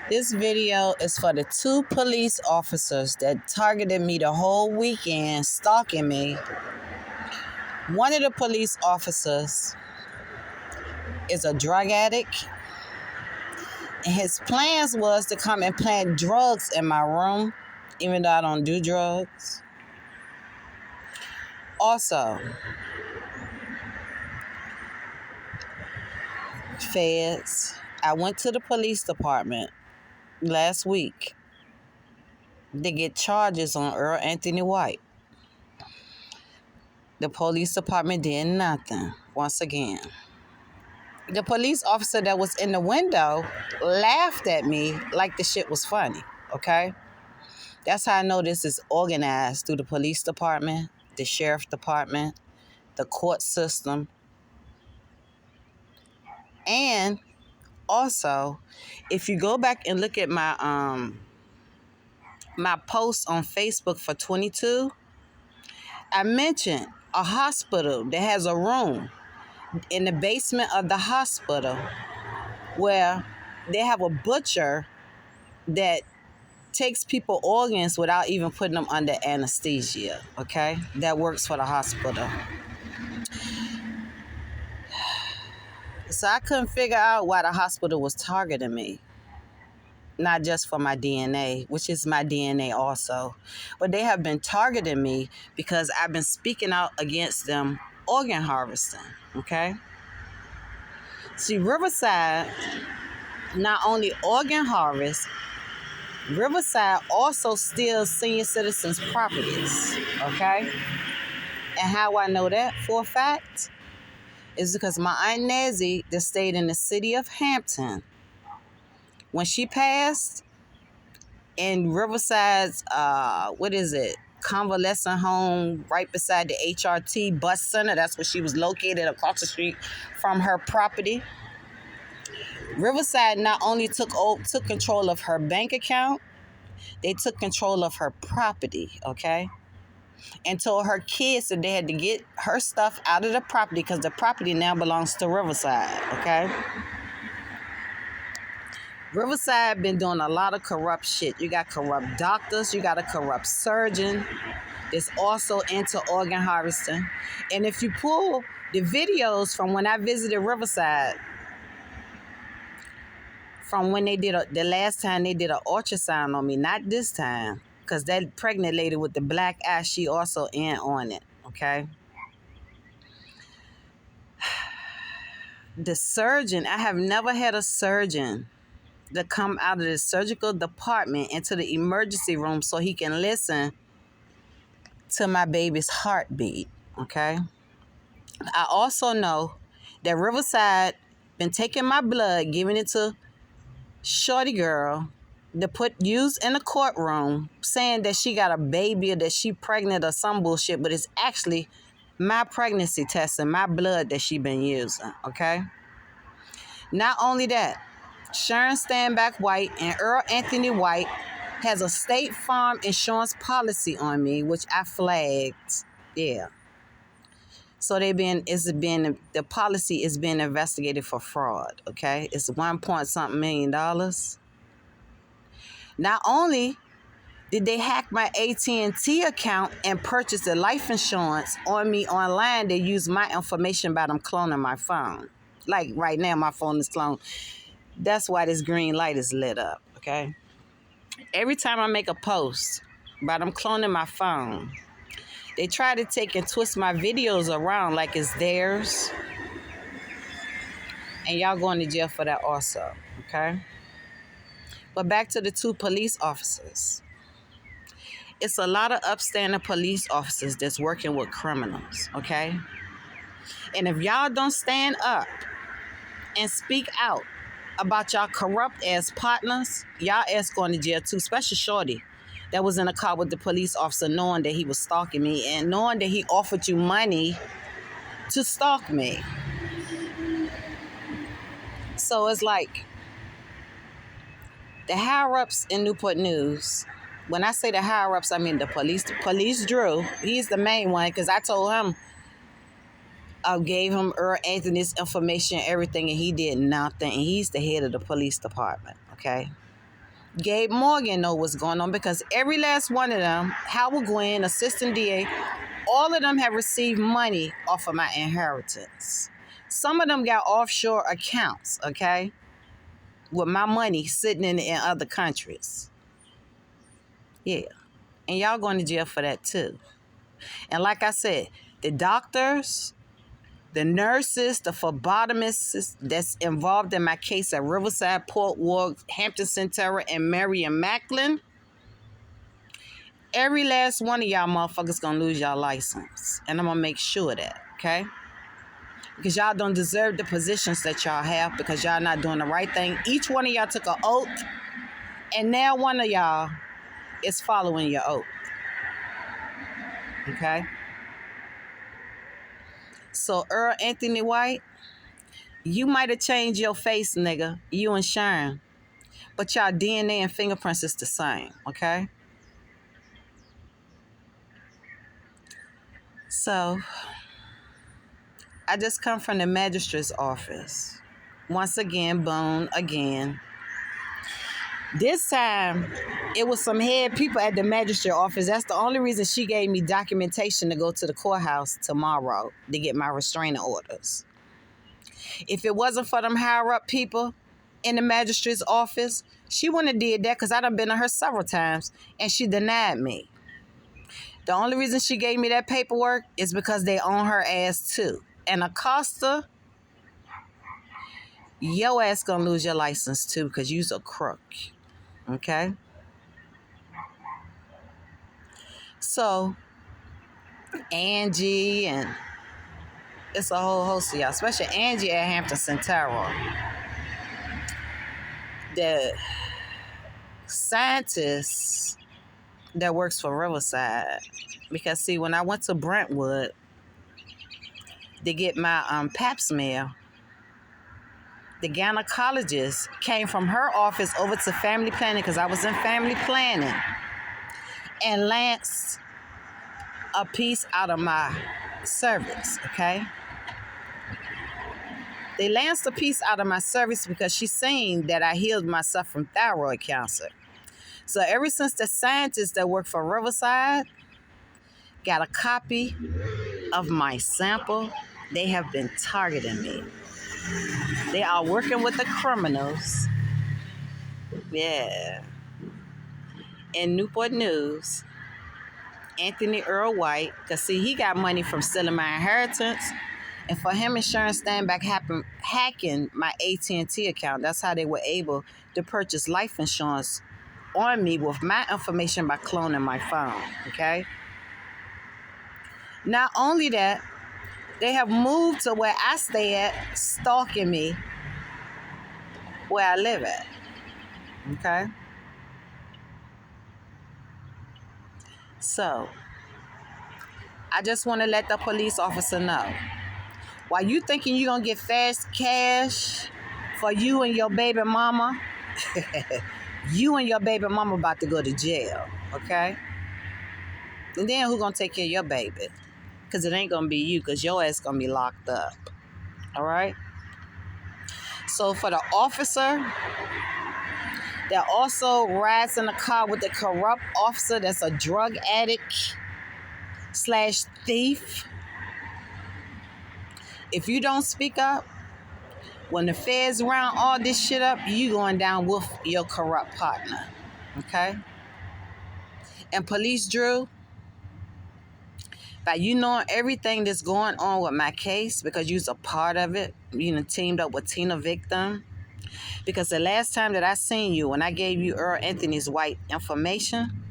This video is for the 2 police officers that targeted me the whole weekend, stalking me. One of the police officers is a drug addict, and his plans was to come and plant drugs in my room, even though I don't do drugs. Also, feds, I went to the police department last week. They get charges on Earl Anthony White. The police department did nothing. Once again, the police officer that was in the window laughed at me like the shit was funny. Okay, that's how I know this is organized through the police department, the sheriff department, the court system, and also, if you go back and look at my my post on Facebook for 22, I mentioned a hospital that has a room in the basement of the hospital where they have a butcher that takes people organs without even putting them under anesthesia, okay? That works for the hospital. So I couldn't figure out why the hospital was targeting me. Not just for my DNA, which is my DNA also, but they have been targeting me because I've been speaking out against them organ harvesting, okay? See, Riverside not only organ harvest, Riverside also steals senior citizens' properties, okay? And how I know that for a fact is because my Aunt Nezzie that stayed in the city of Hampton, when she passed in Riverside's, convalescent home right beside the HRT bus center, that's where she was located across the street from her property. Riverside not only took control of her bank account, they took control of her property, okay? And told her kids that they had to get her stuff out of the property because the property now belongs to Riverside, okay? Riverside been doing a lot of corrupt shit. You got corrupt doctors, you got a corrupt surgeon that's also into organ harvesting. And if you pull the videos from when I visited Riverside, from when they did the last time they did an ultrasound on me, not this time, because that pregnant lady with the black eye, she also in on it, okay? The surgeon, I have never had a surgeon to come out of the surgical department into the emergency room so he can listen to my baby's heartbeat, okay? I also know that Riverside been taking my blood, giving it to Shorty girl to use in the courtroom, saying that she got a baby or that she pregnant or some bullshit, but it's actually my pregnancy test and my blood that she been using, okay? Not only that, Sharon Stanback White and Earl Anthony White has a State Farm insurance policy on me, which I flagged. Yeah. So the policy is being investigated for fraud, okay? It's $1.something million. Not only did they hack my AT&T account and purchase the life insurance on me online, they used my information by them cloning my phone. Like right now, my phone is cloned. That's why this green light is lit up, okay? Every time I make a post about them cloning my phone, they try to take and twist my videos around like it's theirs. And y'all going to jail for that also, okay? But back to the 2 police officers. It's a lot of upstanding police officers that's working with criminals, okay? And if y'all don't stand up and speak out about y'all corrupt ass partners, y'all ass going to jail too, especially Shorty that was in a car with the police officer knowing that he was stalking me and knowing that he offered you money to stalk me. So it's like the higher-ups in Newport News. When I say the higher-ups, I mean the police. The police Drew, he's the main one because I told him, I gave him Earl Anthony's information, everything, and he did nothing. And he's the head of the police department, okay? Gabe Morgan know what's going on because every last one of them, Howard Gwynn, Assistant DA, all of them have received money off of my inheritance. Some of them got offshore accounts, okay, with my money sitting in other countries. Yeah. And y'all going to jail for that too. And like I said, the doctors, the nurses, the phlebotomists that's involved in my case at Riverside, Port Ward, Hampton Centera, and Marion Macklin, every last one of y'all motherfuckers gonna lose y'all license. And I'm gonna make sure of that, okay? Because y'all don't deserve the positions that y'all have because y'all not doing the right thing. Each one of y'all took an oath, and now one of y'all is following your oath. Okay? So Earl Anthony White, you might have changed your face, nigga, you and Sharon, but y'all DNA and fingerprints is the same, okay? So I just come from the magistrate's office. Once again, bone again. This time, it was some head people at the magistrate office. That's the only reason she gave me documentation to go to the courthouse tomorrow to get my restraining orders. If it wasn't for them higher up people in the magistrate's office, she wouldn't have did that because I done been to her several times and she denied me. The only reason she gave me that paperwork is because they own her ass too. And Acosta, your ass gonna lose your license too because you's a crook. Okay? So, Angie and it's a whole host of y'all, especially Angie at Hampton Centera. The scientist that works for Riverside. Because see, when I went to Brentwood to get my pap smear, the gynecologist came from her office over to family planning because I was in family planning and lanced a piece out of my cervix, okay? They lanced a piece out of my cervix because she's saying that I healed myself from thyroid cancer. So ever since the scientists that work for Riverside got a copy of my sample, they have been targeting me. They are working with the criminals. Yeah. In Newport News, Anthony Earl White, because see, he got money from stealing my inheritance. And for him and Sharon Steinbeck hacking my AT&T account, that's how they were able to purchase life insurance on me with my information by cloning my phone, okay? Not only that, they have moved to where I stay at, stalking me where I live at, okay? So, I just want to let the police officer know. While you thinking you're going to get fast cash for you and your baby mama, you and your baby mama about to go to jail, okay? And then who going to take care of your baby? Because it ain't going to be you because your ass going to be locked up, all right? So for the officer that also rides in the car with the corrupt officer that's a drug addict / thief, if you don't speak up, when the feds round all this shit up, you going down with your corrupt partner, okay? And Police Drew, by you knowing everything that's going on with my case, because you's a part of it, you know, teamed up with Tina Victim, because the last time that I seen you, when I gave you Earl Anthony's white information,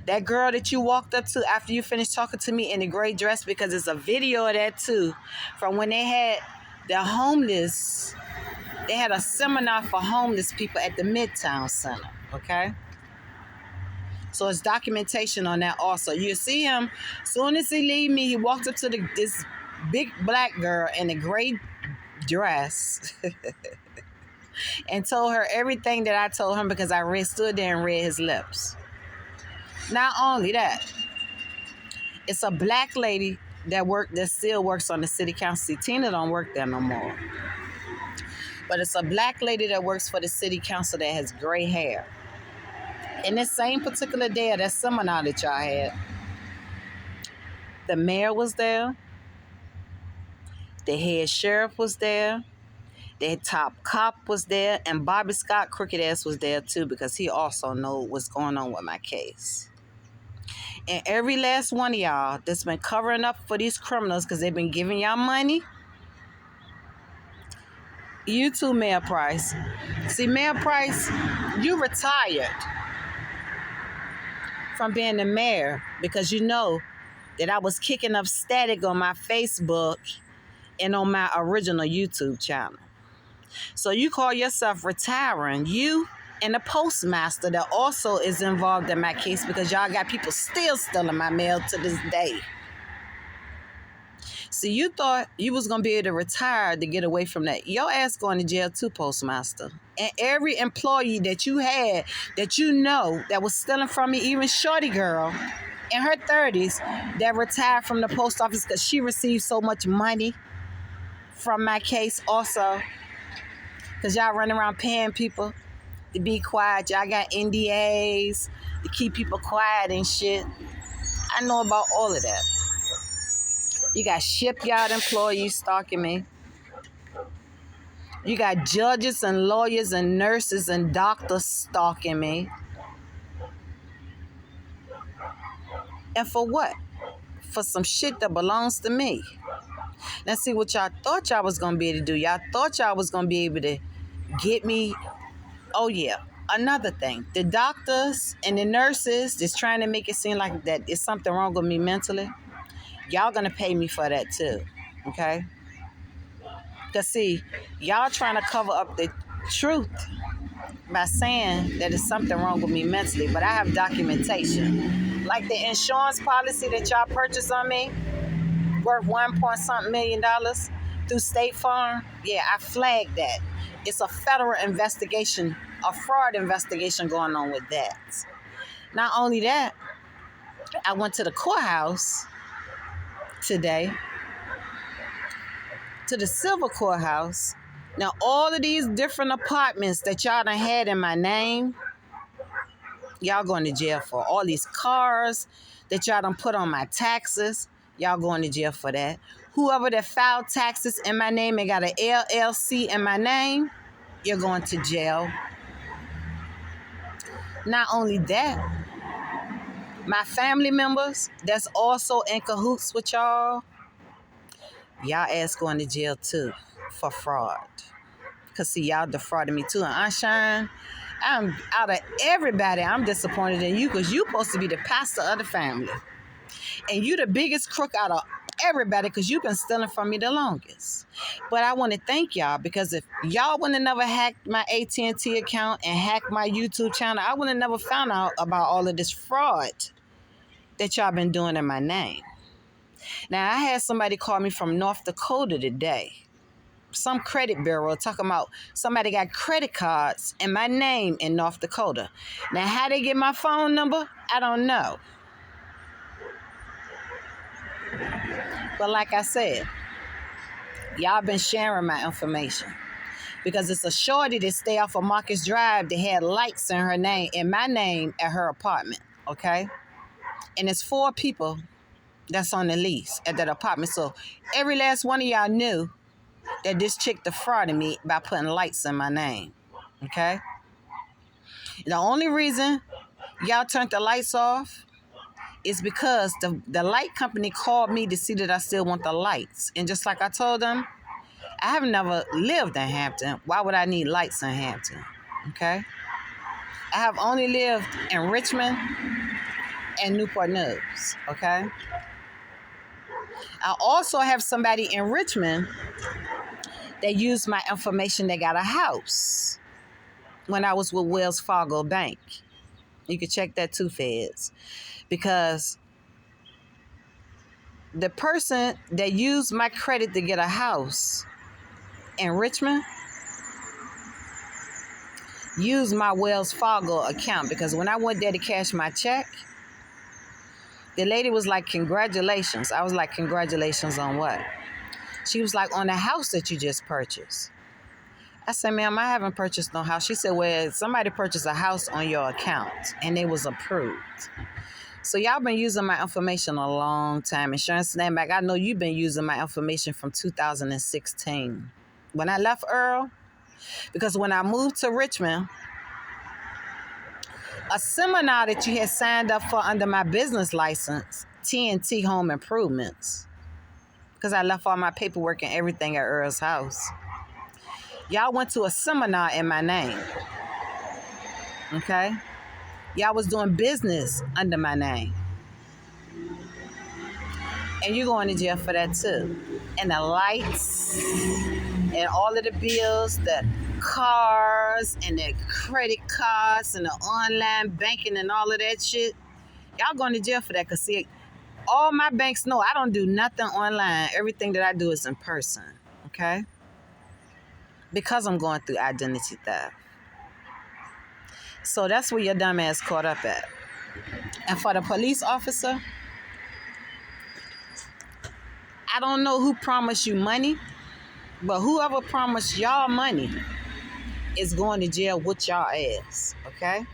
that girl that you walked up to after you finished talking to me in the gray dress, because it's a video of that too, from when they had the homeless, they had a seminar for homeless people at the Midtown Center, okay? So it's documentation on that also. You see him, as soon as he leave me, he walked up to this big black girl in a gray dress and told her everything that I told him because I stood there and read his lips. Not only that, it's a black lady that still works on the city council. See, Tina don't work there no more. But it's a black lady that works for the city council that has gray hair. In this same particular day of that seminar that y'all had, the mayor was there, the head sheriff was there, the top cop was there, and Bobby Scott crooked ass was there too, because he also know what's going on with my case. And every last one of y'all that's been covering up for these criminals because they've been giving y'all money, you too, Mayor Price. See, Mayor Price, you retired from being the mayor because you know that I was kicking up static on my Facebook and on my original YouTube channel. So you call yourself retiring, you and the postmaster that also is involved in my case, because y'all got people still stealing my mail to this day. See, you thought you was going to be able to retire to get away from that. Your ass going to jail too, postmaster. And every employee that you had that you know that was stealing from me, even Shorty girl in her 30s that retired from the post office because she received so much money from my case also. Because y'all running around paying people to be quiet. Y'all got NDAs to keep people quiet and shit. I know about all of that. You got shipyard employees stalking me. You got judges and lawyers and nurses and doctors stalking me. And for what? For some shit that belongs to me. Now see what y'all thought y'all was going to be able to do. Y'all thought y'all was going to be able to get me. Oh yeah, another thing. The doctors and the nurses that's trying to make it seem like that it's something wrong with me mentally. Y'all going to pay me for that too. Okay? Because see, y'all trying to cover up the truth by saying that it's something wrong with me mentally, but I have documentation. Like the insurance policy that y'all purchased on me, worth $1.something million through State Farm. Yeah, I flagged that. It's a federal investigation, a fraud investigation going on with that. Not only that, I went to the courthouse today, to the civil courthouse. Now, all of these different apartments that y'all done had in my name, y'all going to jail for. All these cars that y'all done put on my taxes, y'all going to jail for that. Whoever that filed taxes in my name and got an LLC in my name, you're going to jail. Not only that, my family members that's also in cahoots with y'all ass going to jail too for fraud. Because see, y'all defrauded me too. And Aunt Shine, I'm out of everybody, I'm disappointed in you because you supposed to be the pastor of the family. And you the biggest crook out of everybody because you've been stealing from me the longest. But I want to thank y'all because if y'all would have never hacked my AT&T account and hacked my YouTube channel, I would have never found out about all of this fraud that y'all been doing in my name. Now, I had somebody call me from North Dakota today. Some credit bureau talking about somebody got credit cards in my name in North Dakota. Now, how they get my phone number, I don't know. But like I said, y'all been sharing my information because it's a shorty that stay off of Marcus Drive that had lights in her name, in my name at her apartment, okay? And it's 4 people that's on the lease at that apartment. So every last one of y'all knew that this chick defrauded me by putting lights in my name, okay? The only reason y'all turned the lights off is because the light company called me to see that I still want the lights. And just like I told them, I have never lived in Hampton. Why would I need lights in Hampton, okay? I have only lived in Richmond and Newport News, okay? I also have somebody in Richmond that used my information that got a house when I was with Wells Fargo Bank. You can check that too, feds. Because the person that used my credit to get a house in Richmond used my Wells Fargo account, because when I went there to cash my check, the lady was like, congratulations. I was like, congratulations on what? She was like, on the house that you just purchased. I said, ma'am, I haven't purchased no house. She said, well, somebody purchased a house on your account and it was approved. So y'all been using my information a long time. Insurance Snapback, I know you've been using my information from 2016. When I left Earl, because when I moved to Richmond, a seminar that you had signed up for under my business license, TNT Home Improvements, because I left all my paperwork and everything at Earl's house. Y'all went to a seminar in my name, okay? Y'all was doing business under my name. And you're going to jail for that too. And the lights and all of the bills, the cars and the credit cards and the online banking and all of that shit, y'all going to jail for that. Because see, all my banks know I don't do nothing online. Everything that I do is in person, okay? Because I'm going through identity theft. So that's where your dumb ass caught up at. And for the police officer, I don't know who promised you money, but whoever promised y'all money is going to jail with y'all ass, okay?